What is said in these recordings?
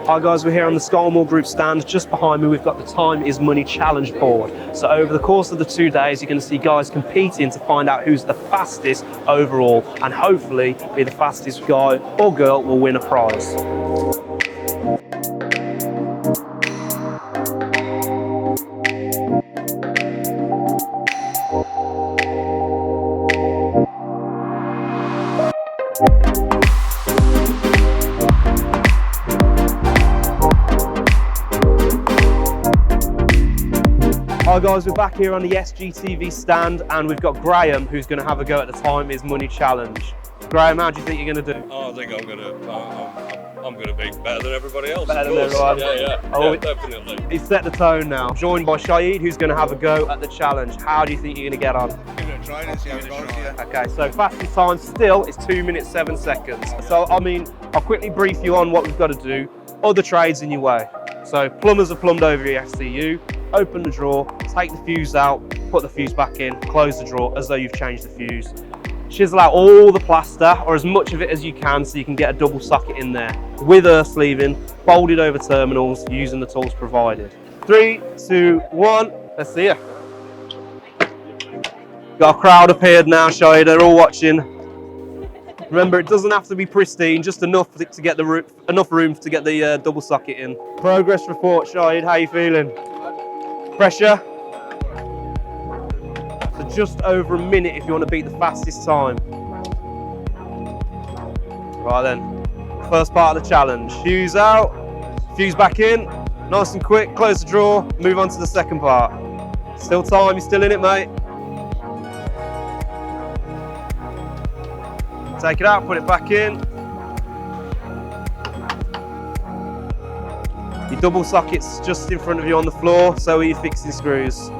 Hi guys, we're here on the Scolmore group stand. Just behind me we've got the Time is Money challenge board. So over the course of the 2 days you're going to see guys competing to find out who's the fastest overall, and hopefully be the fastest guy or girl will win a prize. Hi guys, we're back here on the SGTV stand and we've got Graham who's going to have a go at the Time is Money challenge. Graham, how do you think you're going to do? Oh, I think I'm going to be better than everybody else. Better than everyone? Yeah, definitely. He's set the tone now. Joined by Shahid who's going to have a go at the challenge. How do you think you're going to get on? Give it a try and see how it goes, yeah. Okay, so fastest time still is 2 minutes 7 seconds. So I mean, I'll quickly brief you on what we've got to do. Other trades in your way. So plumbers are plumbed over your SCU. Open the drawer, take the fuse out, put the fuse back in, close the drawer as though you've changed the fuse. Chisel out all the plaster, or as much of it as you can, so you can get a double socket in there. With earth sleeving, folded over terminals, using the tools provided. 3, 2, 1, let's see it. Got a crowd appeared now, Shahid, they're all watching. Remember, it doesn't have to be pristine, just enough to get enough room to get the double socket in. Progress report, Shahid, how you feeling? Pressure. So just over a minute if you want to beat the fastest time. Right then, first part of the challenge. Fuse out, fuse back in, nice and quick, close the drawer, move on to the second part. Still time, you're still in it, mate. Take it out, put it back in. Your double socket's just in front of you on the floor, so are your fixing screws.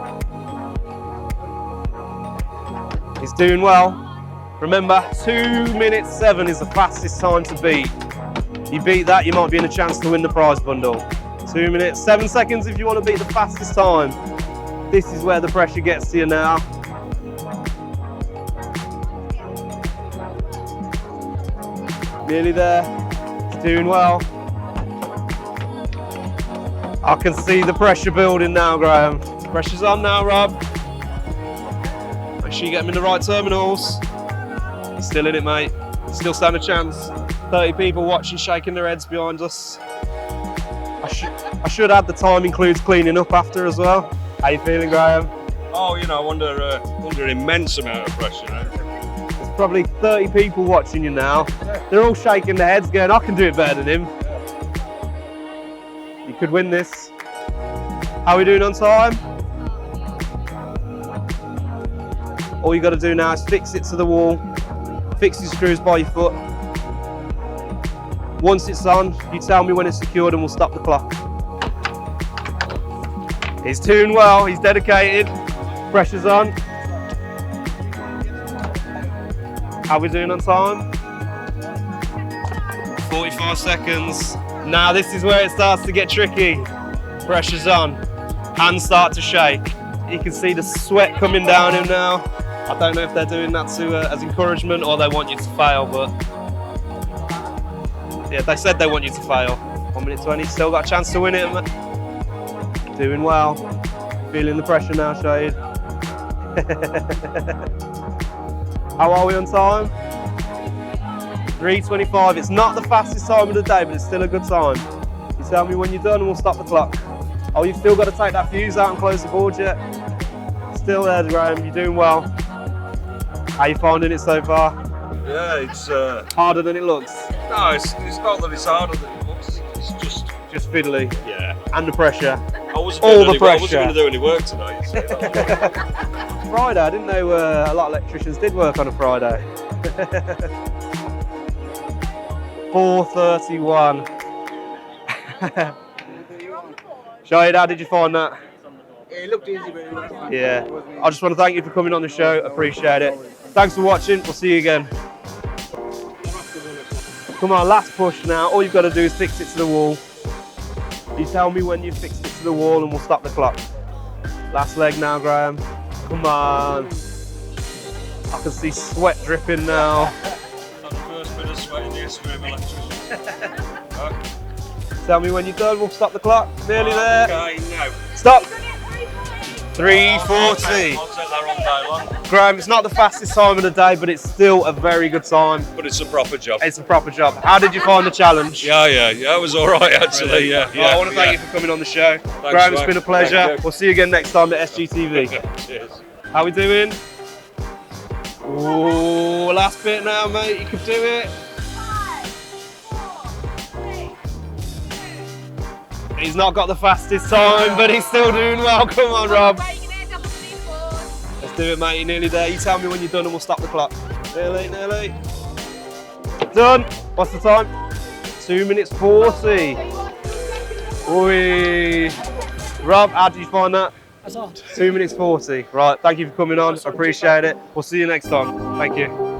He's doing well. Remember, 2 minutes 7 is the fastest time to beat. You beat that, you might be in a chance to win the prize bundle. 2 minutes 7 seconds if you want to beat the fastest time. This is where the pressure gets to you now. Nearly there. He's doing well. I can see the pressure building now, Graham. Pressure's on now, Rob. Make sure you get him in the right terminals. He's still in it, mate. Still stand a chance. 30 people watching, shaking their heads behind us. I should add the time includes cleaning up after as well. How you feeling, Graham? Oh, you know, under an immense amount of pressure. There's probably 30 people watching you now. They're all shaking their heads going, I can do it better than him. You could win this. How are we doing on time? All you got to do now is fix it to the wall, fix your screws by your foot. Once it's on, you tell me when it's secured and we'll stop the clock. He's doing well, he's dedicated. Pressure's on. How are we doing on time? 45 seconds. Now this is where it starts to get tricky. Pressure's on. Hands start to shake. You can see the sweat coming down him now. I don't know if they're doing that as encouragement or they want you to fail, but yeah, they said they want you to fail. 1 minute 20, still got a chance to win it. Doing well. Feeling the pressure now, Shahid. How are we on time? 3:25. It's not the fastest time of the day, but it's still a good time. You tell me when you're done and we'll stop the clock. Oh, you've still got to take that fuse out and close the board yet? Still there, Graham. You're doing well. How you finding it so far? Yeah, it's harder than it looks. No, it's not that it's harder than it looks. It's just fiddly. Yeah. And the pressure. All the pressure. I wasn't going to do any work tonight. So Friday. I didn't know a lot of electricians did work on a Friday. 4:31. Shahid, how did you find that? It looked easy, but it wasn't. Yeah. I just want to thank you for coming on the show. Appreciate it. Thanks for watching. We'll see you again. Come on, last push now. All you've got to do is fix it to the wall. You tell me when you've fixed it to the wall and we'll stop the clock. Last leg now, Graham. Come on. I can see sweat dripping now. That's the first bit of sweat in the history of electricians. Tell me when you're done, we'll stop the clock. Nearly there. Okay, no. Stop. I'll 3:40. take that all day long. Graham, it's not the fastest time of the day, but it's still a very good time. But it's a proper job. It's a proper job. How did you find the challenge? Yeah, it was all right actually. Yeah. Well, I want to thank you for coming on the show. Graham, it's mate. been a pleasure. Thank you. We'll see you again next time at SGTV. Cheers. How we doing? Ooh, last bit now, mate. You can do it. He's not got the fastest time, but he's still doing well. Come on, Rob. Let's do it, mate. You're nearly there. You tell me when you're done and we'll stop the clock. Nearly. Done. What's the time? 2:40. Oi. Rob, how did you find that? That's hard. 2:40. Right, thank you for coming on. I appreciate it. We'll see you next time. Thank you.